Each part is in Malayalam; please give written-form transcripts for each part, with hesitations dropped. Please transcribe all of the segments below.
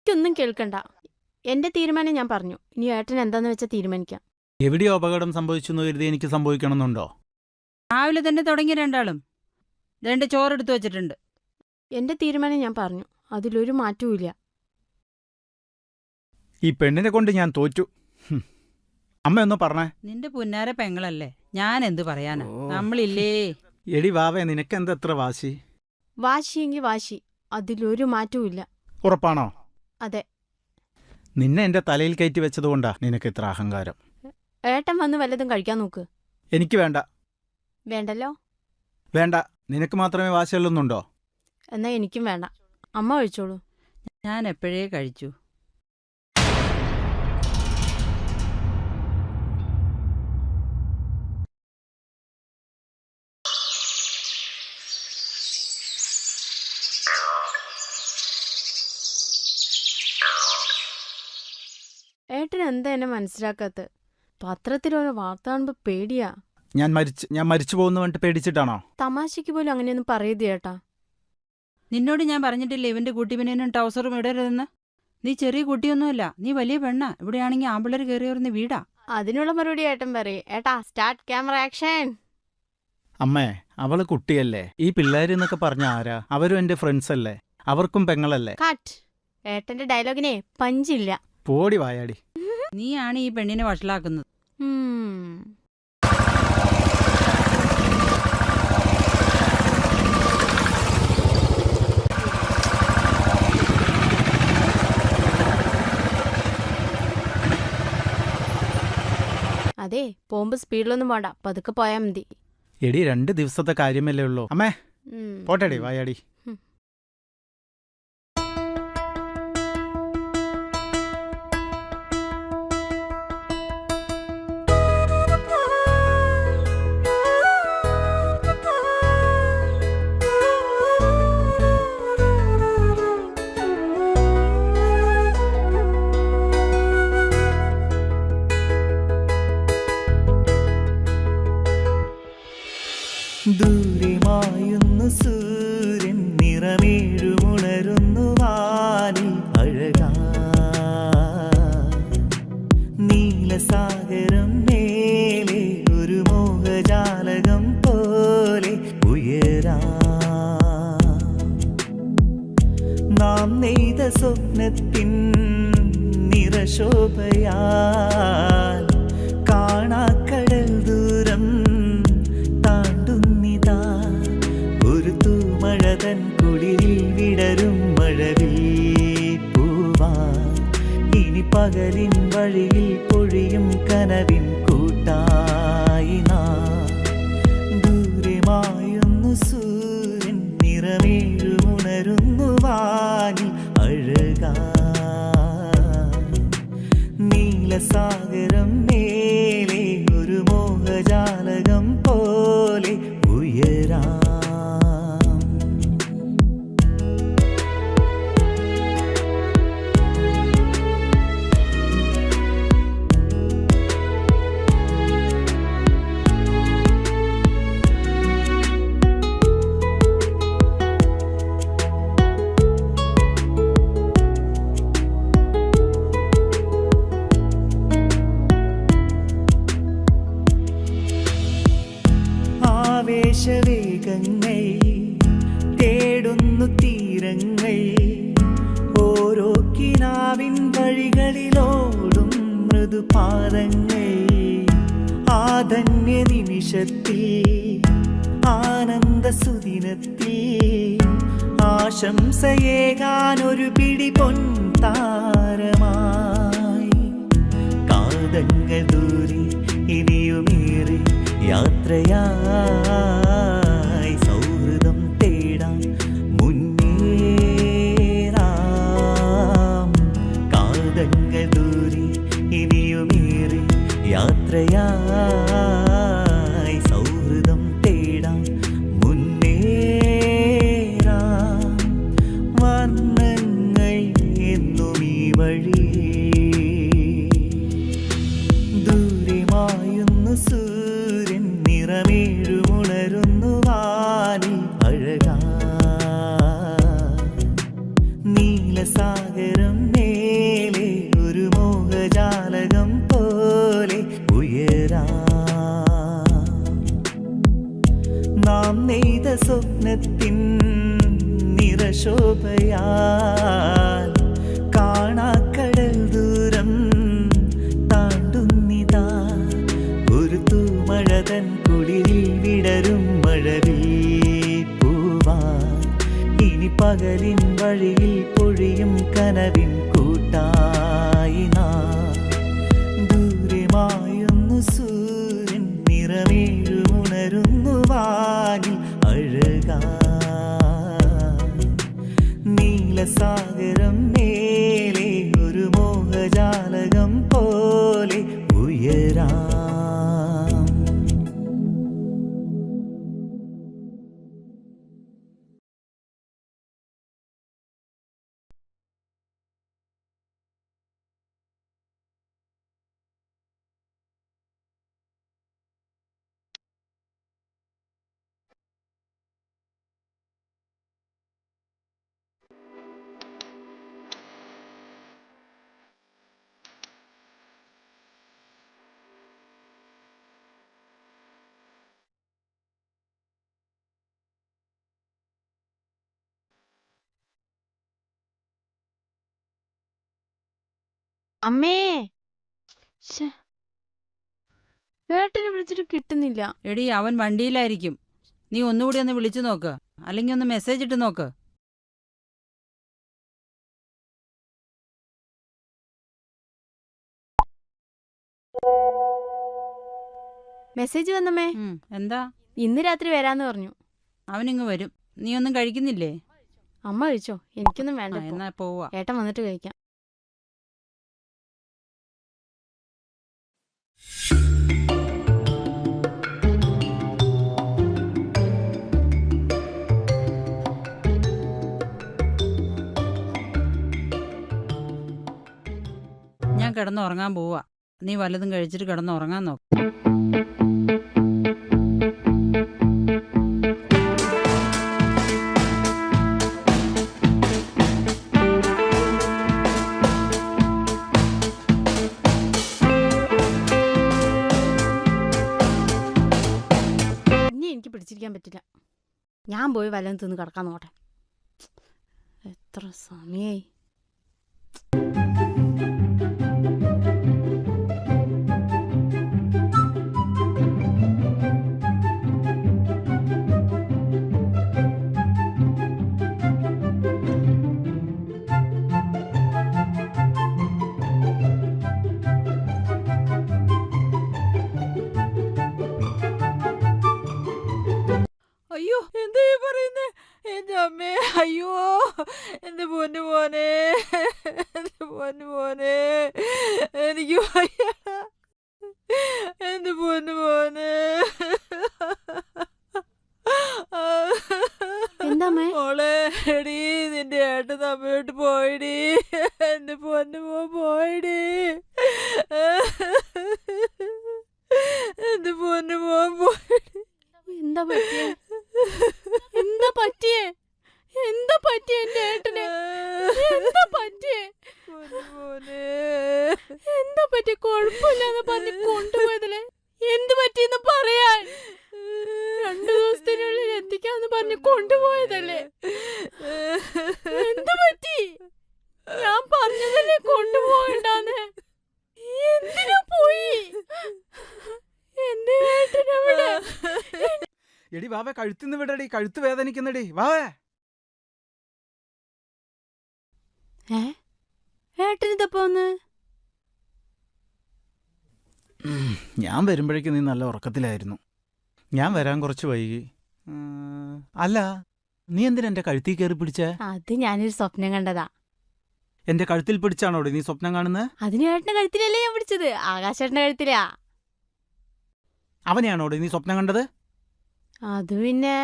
എനിക്കൊന്നും കേൾക്കണ്ട. എന്റെ തീരുമാനം ഞാൻ പറഞ്ഞു. ഇനി ഏട്ടൻ എന്താന്ന് വെച്ചാൽ തീരുമാനിക്കാം. എവിടെയോ അപകടം സംഭവിച്ചു എന്ന് കരുതി എനിക്ക് സംഭവിക്കണമെന്നുണ്ടോ? രാവിലെ തന്നെ തുടങ്ങി രണ്ടാളും. രണ്ട് ചോറെടുത്ത് വെച്ചിട്ടുണ്ട്. എന്റെ തീരുമാനം ഞാൻ പറഞ്ഞു. അതിലൊരു മാറ്റവും ഇല്ല. ഈ പെണ്ണിനെ കൊണ്ട് ഞാൻ തോറ്റു. അമ്മ ഒന്ന് പറഞ്ഞേ. നിന്റെ പുന്നാര പെങ്ങളല്ലേ, ഞാൻ എന്ത് പറയാനാ? നമ്മളില്ലേ. എടി വാവേ, നിനക്കെന്തെത്ര വാശി? വാശിയെങ്കിൽ വാശി, അതിലൊരു മാറ്റവും ഇല്ല. ഉറപ്പാണോ? അതെ. നിന്നെ എന്റെ തലയിൽ കയറ്റി വെച്ചതുകൊണ്ടാ നിനക്ക് ഇത്ര അഹങ്കാരം. ഏട്ടൻ വന്ന് വല്ലതും കഴിക്കാൻ നോക്ക്. എനിക്ക് വേണ്ട. വേണ്ടല്ലോ. വേണ്ട. നിനക്ക് മാത്രമേ വാശിയുള്ളൊന്നുണ്ടോ? എന്നാ എനിക്കും വേണ്ട. അമ്മ കഴിച്ചോളൂ. ഞാൻ എപ്പോഴേ കഴിച്ചു. ഏട്ടൻ എന്താ എന്നെ മനസ്സിലാക്കാത്ത? പത്രത്തിലോരോ വാർത്ത കാണുമ്പോ പേടിയാ. ഞാൻ മരിച്ചു പോകുന്ന പറഞ്ഞിട്ട് പേടിച്ചിട്ടാണോ? തമാശയ്ക്ക് പോലും അങ്ങനെയൊന്നും പറയരുത് ഏട്ടാ. നിന്നോട് ഞാൻ പറഞ്ഞിട്ടില്ലേ ഇവന്റെ കുട്ടിപ്പിനും ടൗസറും ഇടരുതെന്ന്? നീ ചെറിയ കുട്ടിയൊന്നുമല്ല, നീ വലിയ പെണ്ണാ. ഇവിടെയാണെങ്കിൽ ആമ്പിള്ളേർ കയറി വരുന്ന വീടാ. അതിനുള്ള മറുപടി ഏട്ടൻ പറയേ. ഏട്ടാ, സ്റ്റാർട്ട് ക്യാമറ ആക്ഷൻ. അമ്മേ, അവള് കുട്ടിയല്ലേ. ഈ പിള്ളേരെന്നൊക്കെ പറഞ്ഞ ആരാ? അവരും എന്റെ ഫ്രണ്ട്സ് അല്ലേ. അവർക്കും പെങ്ങളല്ലേ. കട്ട്. ഏട്ടന്റെ ഡയലോഗിനെ പഞ്ചില്ല. പോടി വായാടി. നീയാണ് ഈ പെണ്ണിനെ വഷളാക്കുന്നത്. അതെ, പോകുമ്പോ സ്പീഡിലൊന്നും പോണ്ട, പതുക്കെ പോയാ മതി. എടി, 2 ദിവസത്തെ കാര്യമല്ലേ ഉള്ളൂ. അമ്മേ, പോട്ടെടി വായാടി. ദൂരെ മായുന്നു സൂര്യൻ, നിറമേഴുമുണരുന്നു വാനിൽ അഴകാ. നീലസാഗരം മേലെ ഒരു മോഹജാലകം പോലെ ഉയരാ. നാം നെയ്ത സ്വപ്നത്തിൻ നിറശോഭയാൽ കാണാക്കടൽ ദൂരം ഒരു തൂമഴതൻ കുടിലിൽ വിടരും മഴവിൽ പൂവാ. ഇനി പകലിൻ വഴിയിൽ പൊഴിയും കനവിൻ കൂട്ടായി നാം. ദൂരെ മായുന്നു സൂര്യൻ, നിറമേഴുമുണരുന്നു വാനിൽ അഴകാ. നീലസാഗരം മേലെ ഒരു മോഹജാലകം പോലെ ഉയരാ. ആവേശവേഗങ്ങൾ തേടുന്നു തീരങ്ങൾ, ഓരോ കിനാവിൻ വഴികളിലോടും മൃദുപാദങ്ങൾ. ആധന്യ നിമിഷത്തിൽ ആനന്ദ സുദിനത്തിൽ ആശംസയേകാനൊരു പിടി പൊൻതാരമായി. കാതങ്ങൾ ദൂരെ ഇനിയുമേറെ യാത്രയായി സൗഹൃദം തേടാം മുന്നേറാം. കാതങ്ങൾ ദൂരെ ഇനിയുമേറെ യാത്രയായി സൗഹൃദം തേടാം മുന്നേറാം. വർണ്ണങ്ങൾ എന്നും ഈ വഴി. ദൂരെ മായുന്നു സൂര്യൻ, നിറമേഴു കനവിൻ കൂട്ടായി നാം. ദൂരെ മായുന്നു സൂര്യൻ, നിറമേഴുമുണരുന്നു വാനിൽ അഴകാ. നീലസാഗരം മേലെ ഒരു മോഹജാലകം പോലെ ഉയരാം. അമ്മേ, ശ്ശെ. ഏട്ടനെ വിളിച്ചിട്ട് കിട്ടുന്നില്ല. എടി അവൻ വണ്ടിയിലായിരിക്കും. നീ ഒന്നുകൂടി ഒന്ന് വിളിച്ചു നോക്ക്, അല്ലെങ്കിൽ ഒന്ന് മെസ്സേജ് ഇട്ട് നോക്ക്. മെസ്സേജ് വന്നമ്മേ. എന്താ? ഇന്ന് രാത്രി വരാന്ന് പറഞ്ഞു. അവനിങ്ങ് വരും. നീ ഒന്നും കഴിക്കുന്നില്ലേ? അമ്മ കഴിച്ചോ? എനിക്കൊന്നും വേണ്ട ഇപ്പൊ. എന്നാ പോവാ. ഏട്ടൻ വന്നിട്ട് കഴിക്കാം. ഞാൻ കിടന്നുറങ്ങാൻ പോവാ. നീ വല്ലതും കഴിച്ചിട്ട് കിടന്നുറങ്ങാൻ നോക്ക്. ഇനി എനിക്ക് പിടിച്ചിരിക്കാൻ പറ്റില്ല. ഞാൻ പോയി വല്ലതും തിന്ന് കിടക്കാൻ നോട്ടെ. എത്ര സമയായി. അയ്യോ, എന്താ ഈ പറയുന്നേ? എന്റെ അമ്മേ, അയ്യോ, എന്റെ പൊന്നു മോനെ, എന്റെ പൊന്നു മോനെ, എനിക്ക് വയ്യ, എന്റെ പൊന്നു മോനെ. എന്താമ്മേ? മോളെ, എടീ, നിന്റെ ഏട്ടൻ അമ്മയോട്ട് പോയിടി, എന്റെ പൊന്നു മോ പോയിടി, എന്റെ പൊന്നു മോ പോയിടി. എന്താ പറ്റിയേ? എന്താ പറ്റിയേ? എന്താ പറ്റിയേ എന്റെ ഏട്ടന്? എന്താ പറ്റിയേ? എന്താ പറ്റിയ? കുഴപ്പമില്ലാന്ന് പറഞ്ഞ് കൊണ്ടുപോയതല്ലേ? എന്ത് പറ്റിയെന്ന് പറയാൻ? 2 ദിവസത്തിനുള്ളിൽ എത്തിക്കാന്ന് പറഞ്ഞ് കൊണ്ടുപോയതല്ലേ? എന്ത് പറ്റി? ഞാൻ പറഞ്ഞതല്ലേ കൊണ്ടുപോകണ്ടാന്ന്. എന്തിനാ പോയി? എന്റെ ഏട്ടനെവിടെ? എടി വാവേ, കഴുത്തിന്ന് വിടടി, കഴുത്ത് വേദനിക്കുന്നടി, വാവേ. ഏട്ടനിതപ്പോ ഒന്ന് ഞാൻ വരുമ്പോഴേക്കും നീ നല്ല ഉറക്കത്തിലായിരുന്നു. ഞാൻ വരാൻ കുറച്ച് വൈകി. അല്ല, നീ എന്തിനാ എന്റെ കഴുത്തിൽ കയറി പിടിച്ചേ? അത് ഞാനൊരു സ്വപ്നം കണ്ടതാ. എന്റെ കഴുത്തിൽ പിടിച്ചാണോടി നീ സ്വപ്നം കാണുന്നത്? അതിന് ഏട്ടന്റെ കഴുത്തിലല്ലേ ഞാൻ പിടിച്ചത്? ആകാശേട്ടന്റെ കഴുത്തിലാ. അവനെയാണോടി നീ സ്വപ്നം കണ്ടത്? അത് പിന്നെ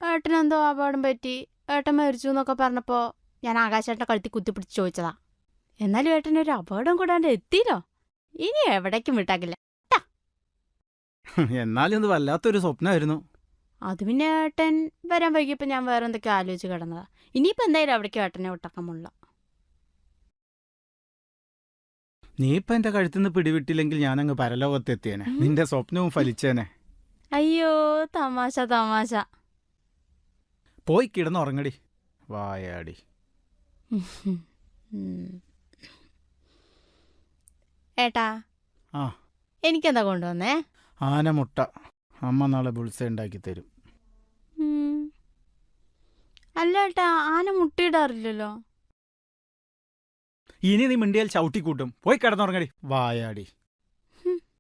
ഏട്ടനെന്തോ അപകടം പറ്റി, ഏട്ടൻ മരിച്ചു എന്നൊക്കെ പറഞ്ഞപ്പോ ഞാൻ ആകാശേട്ടന്റെ കഴുത്തിൽ കുത്തിപ്പിടിച്ച് ചോദിച്ചതാ. എന്നാലും ഏട്ടനൊരു അപകടം കൂടാണ്ട് എത്തിയില്ലോ. ഇനി എവിടേക്കും വിട്ടാക്കില്ല. എന്നാലും ഇത് വല്ലാത്തൊരു സ്വപ്നമായിരുന്നു. അത് പിന്നെ ഏട്ടൻ വരാൻ വൈകിയപ്പോ ഞാൻ വേറെ എന്തൊക്കെ ആലോചിച്ച് കിടന്നതാ. ഇനിയിപ്പോ എന്തായാലും അവിടേക്ക് ഏട്ടനെ വിട്ടാക്കാൻ മുള്ള. നീ ഇപ്പൊ എന്റെ കഴുത്തുനിന്ന് പിടിവിട്ടില്ലെങ്കിൽ ഞാനങ്ങ് പരലോകത്തെത്തിയേനെ. നിന്റെ സ്വപ്നവും ഫലിച്ചേനെ. അയ്യോ, തമാശ തമാശ. പോയി കിടന്നുറങ്ങടി, വായാടി. ഏട്ടാ, ആ, എനിക്കെന്താ കൊണ്ടുവന്നേ? ആനമുട്ട. അമ്മ നാളെ ബുൾസ ഉണ്ടാക്കി തരും. അല്ല ഏട്ടാ, ആന മുട്ടയിടാറില്ലല്ലോ. ഇനി നീ മിണ്ടിയാൽ ചവിട്ടിക്കൂട്ടും. പോയി കിടന്നുറങ്ങടി വായാടി.